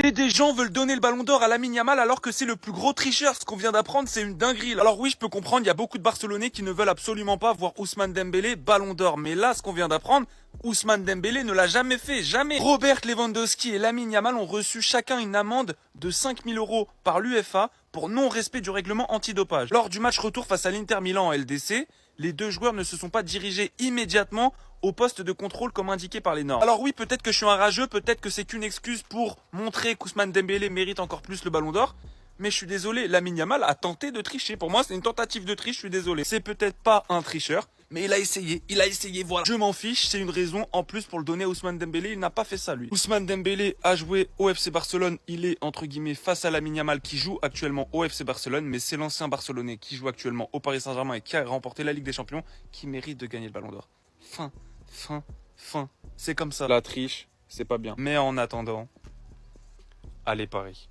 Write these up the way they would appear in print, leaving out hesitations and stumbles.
Et des gens veulent donner le ballon d'or à Lamine Yamal alors que c'est le plus gros tricheur. Ce qu'on vient d'apprendre, c'est une dinguerie. Alors oui, je peux comprendre, il y a beaucoup de Barcelonais qui ne veulent absolument pas voir Ousmane Dembélé ballon d'or. Mais là, ce qu'on vient d'apprendre, Ousmane Dembélé ne l'a jamais fait, jamais. Robert Lewandowski et Lamine Yamal ont reçu chacun une amende de 5 000 € par l'UEFA pour non-respect du règlement antidopage. Lors du match retour face à l'Inter Milan en LDC, les deux joueurs ne se sont pas dirigés immédiatement au poste de contrôle comme indiqué par les normes. Alors oui, peut-être que je suis un rageux, peut-être que c'est qu'une excuse pour montrer qu'Ousmane Dembélé mérite encore plus le ballon d'or. Mais je suis désolé, Lamine Yamal a tenté de tricher. Pour moi, c'est une tentative de triche, je suis désolé. C'est peut-être pas un tricheur, mais il a essayé, voilà. Je m'en fiche, c'est une raison en plus pour le donner à Ousmane Dembélé, il n'a pas fait ça lui. Ousmane Dembélé a joué au FC Barcelone, il est entre guillemets face à Lamine Yamal qui joue actuellement au FC Barcelone, mais c'est l'ancien Barcelonais qui joue actuellement au Paris Saint-Germain et qui a remporté la Ligue des Champions qui mérite de gagner le ballon d'or. Fin. C'est comme ça. La triche, c'est pas bien. Mais en attendant, allez Paris.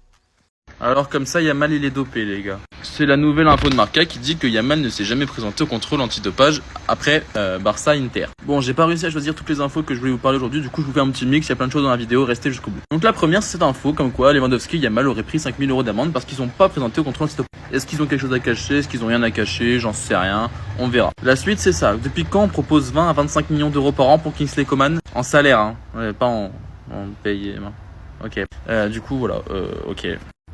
Alors comme ça, Yamal il est dopé les gars. C'est la nouvelle info de Marca qui dit que Yamal ne s'est jamais présenté au contrôle antidopage après Barça-Inter. Bon, j'ai pas réussi à choisir toutes les infos que je voulais vous parler aujourd'hui, du coup je vous fais un petit mix, il y a plein de choses dans la vidéo, restez jusqu'au bout. Donc la première c'est cette info comme quoi Lewandowski et Yamal auraient pris 5 000 € d'amende parce qu'ils sont pas présentés au contrôle antidopage. Est-ce qu'ils ont quelque chose à cacher? Est-ce qu'ils ont rien à cacher? J'en sais rien, on verra. La suite c'est ça, depuis quand on propose 20 à 25 millions d'euros par an pour Kingsley Coman? En salaire, hein, ouais, pas en paye. Ok, du coup voilà, ok.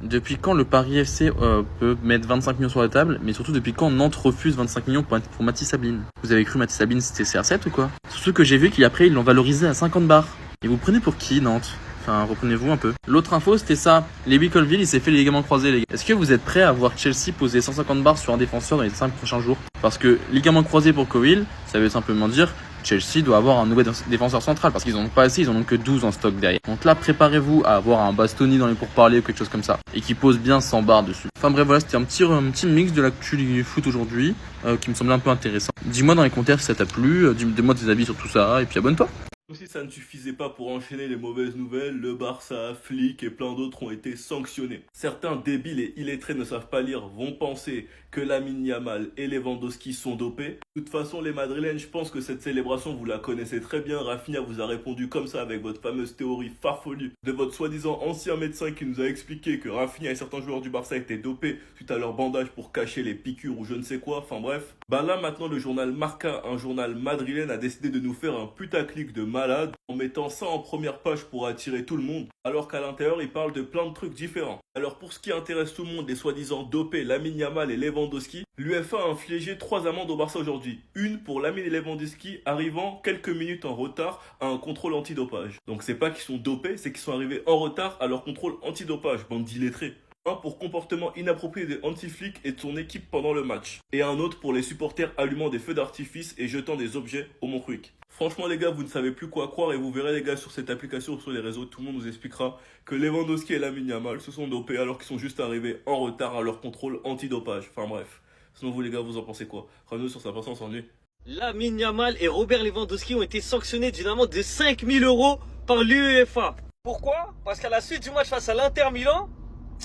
Depuis quand le Paris FC peut mettre 25 millions sur la table, mais surtout depuis quand Nantes refuse 25 millions pour Mathis Sabine? Vous avez cru Mathis Sabine c'était CR7 ou quoi? Surtout que j'ai vu qu'après ils l'ont valorisé à 50 bars. Et vous prenez pour qui Nantes? Enfin, reprenez-vous un peu. L'autre info c'était ça, Lewy Colwill il s'est fait les ligaments croisés les gars. Est-ce que vous êtes prêts à voir Chelsea poser 150 bars sur un défenseur dans les 5 prochains jours? Parce que ligaments croisés pour Colwill, ça veut simplement dire Chelsea doit avoir un nouvel défenseur central parce qu'ils en ont pas assez, ils en ont que 12 en stock derrière. Donc là, préparez-vous à avoir un Bastoni dans les pourparlers ou quelque chose comme ça et qui pose bien 100 barres dessus. Enfin bref, voilà, c'était un petit mix de l'actu du foot aujourd'hui qui me semblait un peu intéressant. Dis-moi dans les commentaires si ça t'a plu, dis-moi tes avis sur tout ça et puis abonne-toi. Si ça ne suffisait pas pour enchaîner les mauvaises nouvelles, le Barça, Flick et plein d'autres ont été sanctionnés. Certains débiles et illettrés ne savent pas lire vont penser que Lamine Yamal et Lewandowski sont dopés. De toute façon, les Madrilènes, je pense que cette célébration, vous la connaissez très bien. Rafinha vous a répondu comme ça avec votre fameuse théorie farfelue de votre soi-disant ancien médecin qui nous a expliqué que Rafinha et certains joueurs du Barça étaient dopés suite à leur bandage pour cacher les piqûres ou je ne sais quoi. Enfin bref. Bah là maintenant, le journal Marca, un journal madrilène, a décidé de nous faire un putaclic de malade en mettant ça en première page pour attirer tout le monde, alors qu'à l'intérieur il parle de plein de trucs différents. Alors pour ce qui intéresse tout le monde, les soi-disant dopés Lamine Yamal et Lewandowski, l'UEFA a infligé 3 amendes au Barça aujourd'hui. Une pour Lamine et Lewandowski arrivant quelques minutes en retard à un contrôle antidopage. Donc c'est pas qu'ils sont dopés, c'est qu'ils sont arrivés en retard à leur contrôle antidopage, bande d'illettrés. Un pour comportement inapproprié des anti-flics et de son équipe pendant le match. Et un autre pour les supporters allumant des feux d'artifice et jetant des objets au Montjuic. Franchement les gars, vous ne savez plus quoi croire et vous verrez les gars sur cette application, sur les réseaux, tout le monde nous expliquera que Lewandowski et Lamine Yamal se sont dopés alors qu'ils sont juste arrivés en retard à leur contrôle antidopage. Enfin bref. Sinon vous les gars, vous en pensez quoi? Ramenez sur sa personne, on s'ennuie. Lamine Yamal et Robert Lewandowski ont été sanctionnés d'une amende de 5 000 € par l'UEFA. Pourquoi? Parce qu'à la suite du match face à l'Inter Milan,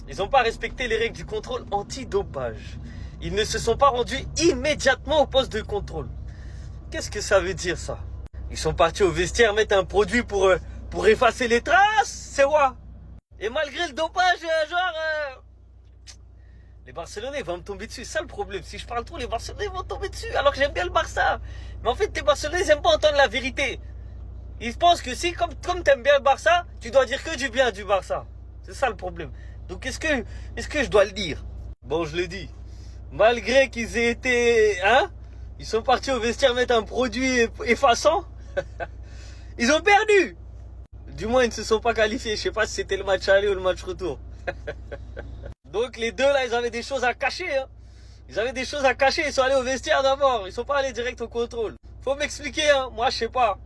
ils n'ont pas respecté les règles du contrôle antidopage. Ils ne se sont pas rendus immédiatement au poste de contrôle. Qu'est-ce que ça veut dire ça? Ils sont partis au vestiaire mettre un produit pour effacer les traces, c'est quoi? Et malgré le dopage, les Barcelonais vont me tomber dessus, c'est ça le problème. Si je parle trop, les Barcelonais vont tomber dessus, alors que j'aime bien le Barça. Mais en fait, les Barcelonais, ils n'aiment pas entendre la vérité. Ils pensent que si, comme t'aimes bien le Barça, tu dois dire que du bien du Barça. C'est ça le problème. Donc est-ce que je dois le dire? Bon, je le dis. Malgré qu'ils aient été... ils sont partis au vestiaire mettre un produit effaçant. Ils ont perdu. Du moins, ils ne se sont pas qualifiés. Je sais pas si c'était le match aller ou le match retour. Donc les deux là, ils avaient des choses à cacher. Ils avaient des choses à cacher. Ils sont allés au vestiaire d'abord. Ils sont pas allés direct au contrôle. Faut m'expliquer. Moi, je sais pas.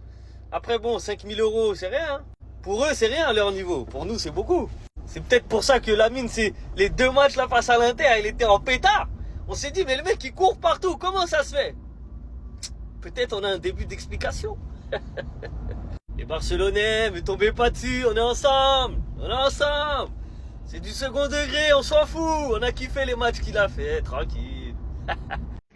Après, bon, 5 000 €, c'est rien. Pour eux, c'est rien à leur niveau. Pour nous, c'est beaucoup. C'est peut-être pour ça que Lamine, c'est les 2 matchs là face à l'Inter, il était en pétard. On s'est dit, mais le mec, il court partout. Comment ça se fait? Peut-être on a un début d'explication. Les Barcelonais, ne tombez pas dessus, on est ensemble. On est ensemble. C'est du second degré, on s'en fout. On a kiffé les matchs qu'il a fait, tranquille.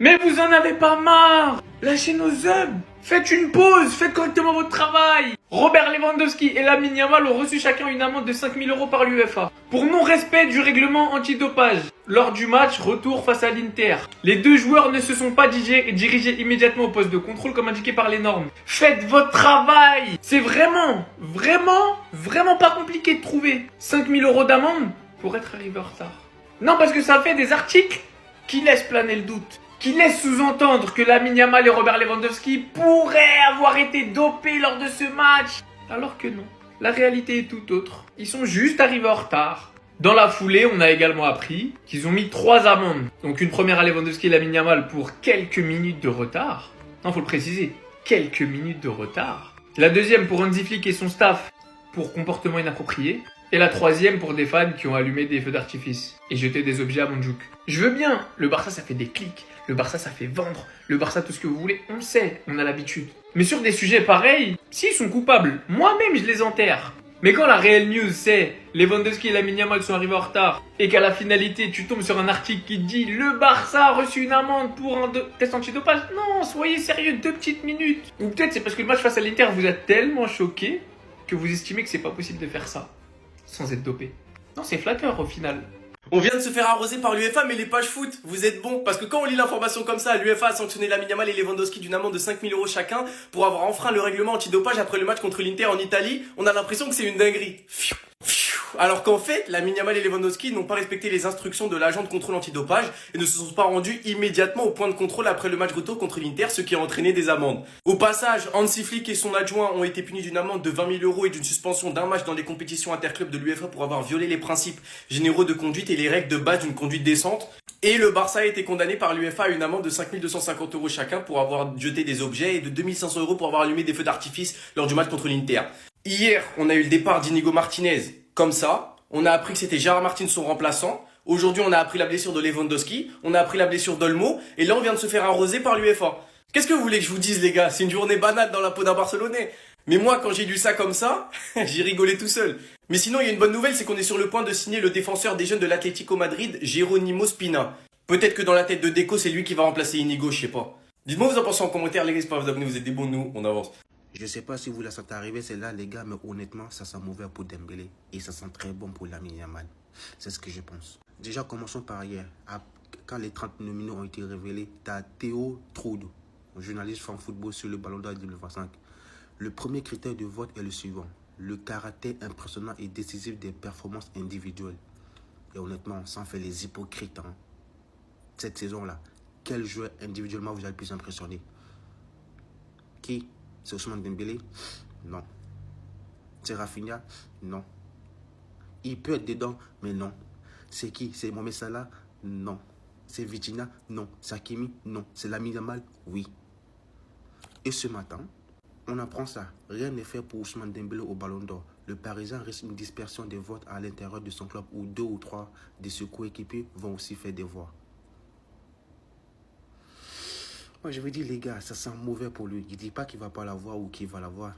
Mais vous en avez pas marre! Lâchez nos œufs! Faites une pause! Faites correctement votre travail! Robert Lewandowski et Lamine Yamal ont reçu chacun une amende de 5 000 € par l'UEFA pour non-respect du règlement antidopage lors du match retour face à l'Inter. Les deux joueurs ne se sont pas dirigés immédiatement au poste de contrôle comme indiqué par les normes. Faites votre travail! C'est vraiment pas compliqué de trouver 5 000 € d'amende pour être arrivé en retard. Non, parce que ça fait des articles qui laissent planer le doute, qui laisse sous-entendre que Lamine Yamal et Robert Lewandowski pourraient avoir été dopés lors de ce match. Alors que non, la réalité est tout autre. Ils sont juste arrivés en retard. Dans la foulée, on a également appris qu'ils ont mis 3 amendes. Donc une première à Lewandowski et Lamine Yamal pour quelques minutes de retard. Non, faut le préciser, quelques minutes de retard. La deuxième pour Hansi Flick et son staff pour comportement inapproprié. Et la troisième pour des fans qui ont allumé des feux d'artifice et jeté des objets à Mondjouk. Je veux bien, le Barça ça fait des clics, le Barça ça fait vendre, le Barça tout ce que vous voulez, on sait, on a l'habitude. Mais sur des sujets pareils, s'ils sont coupables, moi-même je les enterre. Mais quand la réelle news c'est Lewandowski et Lamine Yamal sont arrivés en retard et qu'à la finalité tu tombes sur un article qui dit le Barça a reçu une amende pour un test antidopage, non, soyez sérieux, 2 petites minutes. Ou peut-être c'est parce que le match face à l'Inter vous a tellement choqué que vous estimez que c'est pas possible de faire ça sans être dopé. Non, c'est flatteur au final. On vient de se faire arroser par l'UEFA, mais les pages foot, vous êtes bons. Parce que quand on lit l'information comme ça, l'UEFA a sanctionné Lamine Yamal et Lewandowski d'une amende de 5 000 € chacun pour avoir enfreint le règlement antidopage après le match contre l'Inter en Italie. On a l'impression que c'est une dinguerie. Alors qu'en fait, Lamine Yamal et Lewandowski n'ont pas respecté les instructions de l'agent de contrôle antidopage et ne se sont pas rendus immédiatement au point de contrôle après le match retour contre l'Inter, ce qui a entraîné des amendes. Au passage, Hansi Flick et son adjoint ont été punis d'une amende de 20 000 € et d'une suspension d'un match dans les compétitions interclubs de l'UEFA pour avoir violé les principes généraux de conduite et les règles de base d'une conduite décente. Et le Barça a été condamné par l'UEFA à une amende de 5 250 € chacun pour avoir jeté des objets et de 2 500 € pour avoir allumé des feux d'artifice lors du match contre l'Inter. Hier, on a eu le départ d'Inigo Martinez comme ça. On a appris que c'était Gérard Martin son remplaçant. Aujourd'hui, on a appris la blessure de Lewandowski. On a appris la blessure d'Olmo. Et là, on vient de se faire arroser par l'UEFA. Qu'est-ce que vous voulez que je vous dise, les gars? C'est une journée banale dans la peau d'un Barcelonais. Mais moi, quand j'ai lu ça comme ça, j'ai rigolé tout seul. Mais sinon, il y a une bonne nouvelle, c'est qu'on est sur le point de signer le défenseur des jeunes de l'Atlético Madrid, Jerónimo Spina. Peut-être que dans la tête de Deco, c'est lui qui va remplacer Inigo, je sais pas. Dites-moi vous en pensez en commentaire, les gars, j'espère que vous abonnez, vous êtes des bons, nous, on avance. Je sais pas si vous la sentez arriver celle-là, les gars, mais honnêtement, ça sent mauvais pour Dembélé et ça sent très bon pour Lamine Yamal. C'est ce que je pense. Déjà, commençons par hier. Quand les 30 nominés ont été révélés, t'as Théo Troude, journaliste fan football sur le Ballon d'Or 2025. Le premier critère de vote est le suivant: le caractère impressionnant et décisif des performances individuelles. Et honnêtement, sans faire les hypocrites, hein, cette saison-là, quel joueur individuellement vous a le plus impressionné? Qui? C'est Ousmane Dembélé? Non. C'est Rafinha? Non. Il peut être dedans, mais non. C'est qui? C'est Mohamed Salah? Non. C'est Vitinha? Non. C'est Hakimi? Non. C'est Lamine Yamal? Oui. Et ce matin, on apprend ça. Rien n'est fait pour Ousmane Dembélé au Ballon d'Or. Le Parisien risque une dispersion des votes à l'intérieur de son club où 2 ou 3 de ses coéquipiers vont aussi faire des voix. Moi, je veux dire, les gars, ça sent mauvais pour lui. Il ne dit pas qu'il ne va pas l'avoir ou qu'il va l'avoir.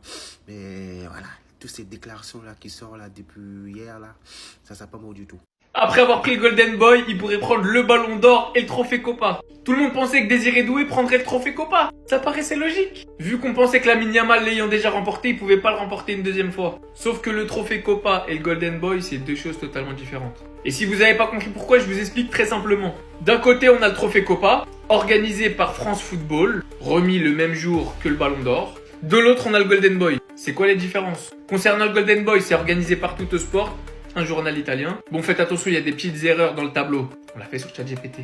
Mais voilà, toutes ces déclarations-là qui sortent là depuis hier, là, ça ne sent pas mauvais du tout. Après avoir pris le Golden Boy, il pourrait prendre le Ballon d'Or et le Trophée Copa. Tout le monde pensait que Désiré Doué prendrait le Trophée Copa. Ça paraissait logique. Vu qu'on pensait que Lamine Yamal l'ayant déjà remporté, il pouvait pas le remporter une deuxième fois. Sauf que le Trophée Copa et le Golden Boy, c'est 2 choses totalement différentes. Et si vous n'avez pas compris pourquoi, je vous explique très simplement. D'un côté, on a le Trophée Copa, organisé par France Football, remis le même jour que le Ballon d'Or. De l'autre, on a le Golden Boy. C'est quoi les différences? Concernant le Golden Boy, c'est organisé par Tuttosport, un journal italien. Bon, faites attention, il y a des petites erreurs dans le tableau. On l'a fait sur ChatGPT.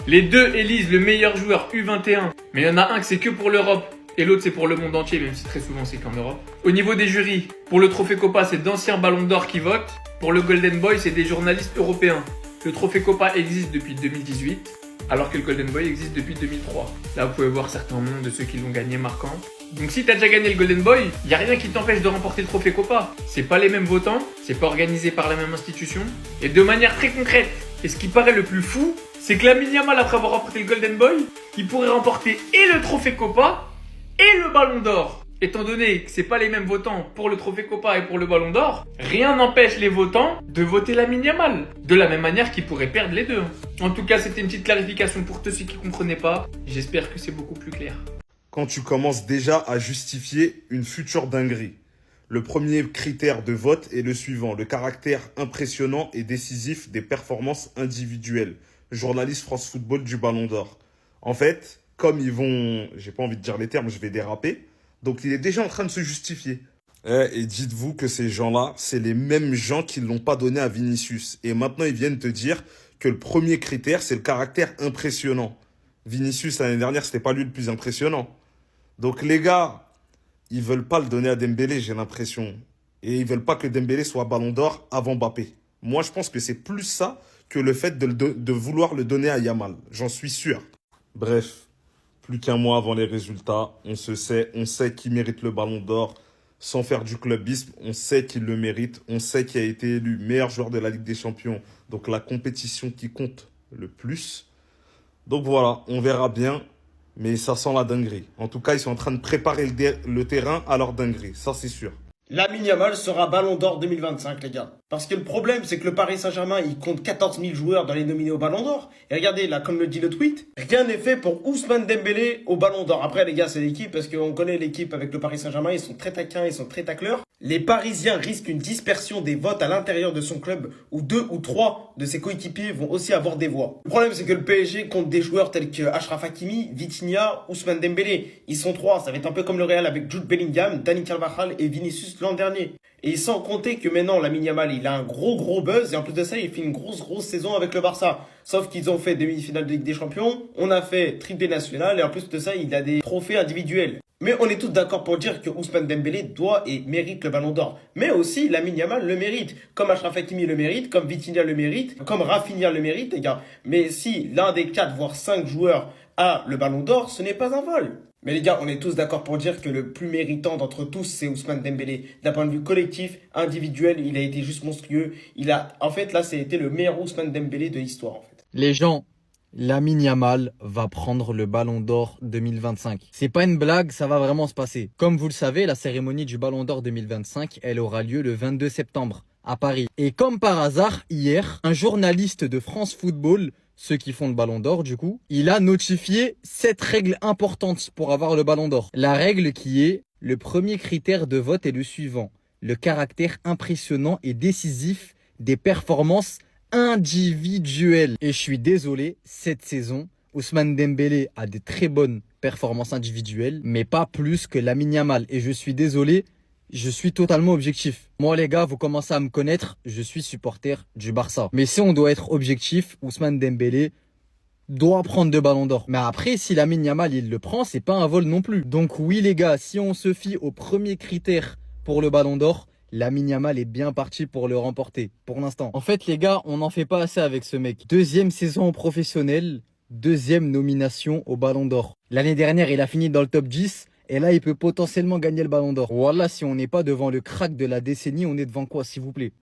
Les deux élisent le meilleur joueur U21. Mais il y en a un que c'est que pour l'Europe et l'autre c'est pour le monde entier, même si très souvent c'est qu'en Europe. Au niveau des jurys, pour le Trophée Copa, c'est d'anciens Ballons d'Or qui votent. Pour le Golden Boy, c'est des journalistes européens. Le Trophée Copa existe depuis 2018, alors que le Golden Boy existe depuis 2003. Là, vous pouvez voir certains noms de ceux qui l'ont gagné marquants. Donc si t'as déjà gagné le Golden Boy, y a rien qui t'empêche de remporter le Trophée Copa. C'est pas les mêmes votants, c'est pas organisé par la même institution. Et de manière très concrète, et ce qui paraît le plus fou, c'est que Lamine Yamal, après avoir remporté le Golden Boy, il pourrait remporter et le Trophée Copa et le Ballon d'Or. Étant donné que c'est pas les mêmes votants pour le trophée Copa et pour le Ballon d'Or, rien n'empêche les votants de voter Lamine Yamal. De la même manière qu'ils pourraient perdre les deux. En tout cas, c'était une petite clarification pour tous ceux qui comprenaient pas. J'espère que c'est beaucoup plus clair. Quand tu commences déjà à justifier une future dinguerie. Le premier critère de vote est le suivant, le caractère impressionnant et décisif des performances individuelles. Journaliste France Football du Ballon d'Or. En fait, comme ils vont, j'ai pas envie de dire les termes, je vais déraper, donc il est déjà en train de se justifier. Et dites-vous que ces gens-là, c'est les mêmes gens qui ne l'ont pas donné à Vinicius. Et maintenant, ils viennent te dire que le premier critère, c'est le caractère impressionnant. Vinicius, l'année dernière, c'était pas lui le plus impressionnant. Donc les gars, ils veulent pas le donner à Dembélé, j'ai l'impression. Et ils veulent pas que Dembélé soit Ballon d'Or avant Mbappé. Moi, je pense que c'est plus ça que le fait de vouloir le donner à Yamal. J'en suis sûr. Bref, plus qu'un mois avant les résultats, on sait qui mérite le Ballon d'Or. Sans faire du clubisme, on sait qu'il le mérite. On sait qu'il a été élu meilleur joueur de la Ligue des Champions. Donc la compétition qui compte le plus. Donc voilà, on verra bien. Mais ça sent la dinguerie. En tout cas, ils sont en train de préparer le terrain à leur dinguerie. Ça, c'est sûr. Lamine Yamal sera Ballon d'Or 2025, les gars. Parce que le problème, c'est que le Paris Saint-Germain, il compte 14 000 joueurs dans les nominés au Ballon d'Or. Et regardez, là, comme le dit le tweet, rien n'est fait pour Ousmane Dembélé au Ballon d'Or. Après, les gars, c'est l'équipe, parce qu'on connaît l'équipe avec le Paris Saint-Germain, ils sont très taquins, ils sont très tacleurs. Les Parisiens risquent une dispersion des votes à l'intérieur de son club, où 2 ou 3 de ses coéquipiers vont aussi avoir des voix. Le problème, c'est que le PSG compte des joueurs tels que Achraf Hakimi, Vitinha, Ousmane Dembélé. Ils sont 3, ça va être un peu comme le Real avec Jude Bellingham, Dani Carvajal et Vinicius l'an dernier. Et sans compter que maintenant, Lamine Yamal, il a un gros buzz. Et en plus de ça, il fait une grosse saison avec le Barça. Sauf qu'ils ont fait demi-finale de Ligue des Champions. On a fait triplé national. Et en plus de ça, il a des trophées individuels. Mais on est tous d'accord pour dire que Ousmane Dembélé doit et mérite le Ballon d'Or. Mais aussi, Lamine Yamal le mérite. Comme Achraf Hakimi le mérite, comme Vitinha le mérite, comme Rafinha le mérite, les gars. Mais si l'un des 4, voire 5 joueurs a le Ballon d'Or, ce n'est pas un vol. Mais les gars, on est tous d'accord pour dire que le plus méritant d'entre tous, c'est Ousmane Dembélé. D'un point de vue collectif, individuel, il a été juste monstrueux. En fait, là, c'était le meilleur Ousmane Dembélé de l'histoire, en fait. Les gens, Lamine Yamal va prendre le Ballon d'Or 2025. C'est pas une blague, ça va vraiment se passer. Comme vous le savez, la cérémonie du Ballon d'Or 2025, elle aura lieu le 22 septembre à Paris. Et comme par hasard, hier, un journaliste de France Football, ceux qui font le Ballon d'Or du coup, il a notifié 7 règles importantes pour avoir le Ballon d'Or. La règle qui est, le premier critère de vote est le suivant, le caractère impressionnant et décisif des performances individuelles. Et je suis désolé, cette saison, Ousmane Dembélé a des très bonnes performances individuelles, mais pas plus que Lamine Yamal. Et je suis désolé, je suis totalement objectif. Moi les gars, vous commencez à me connaître, je suis supporter du Barça. Mais si on doit être objectif, Ousmane Dembélé doit prendre 2 ballons d'or. Mais après, si Lamine Yamal il le prend, c'est pas un vol non plus. Donc oui les gars, si on se fie au premier critère pour le ballon d'or, Lamine Yamal est bien parti pour le remporter, pour l'instant. En fait les gars, on n'en fait pas assez avec ce mec. 2e saison professionnelle, 2e nomination au ballon d'or. L'année dernière, il a fini dans le top 10. Et là, il peut potentiellement gagner le Ballon d'Or. Voilà, si on n'est pas devant le crack de la décennie, on est devant quoi, s'il vous plaît?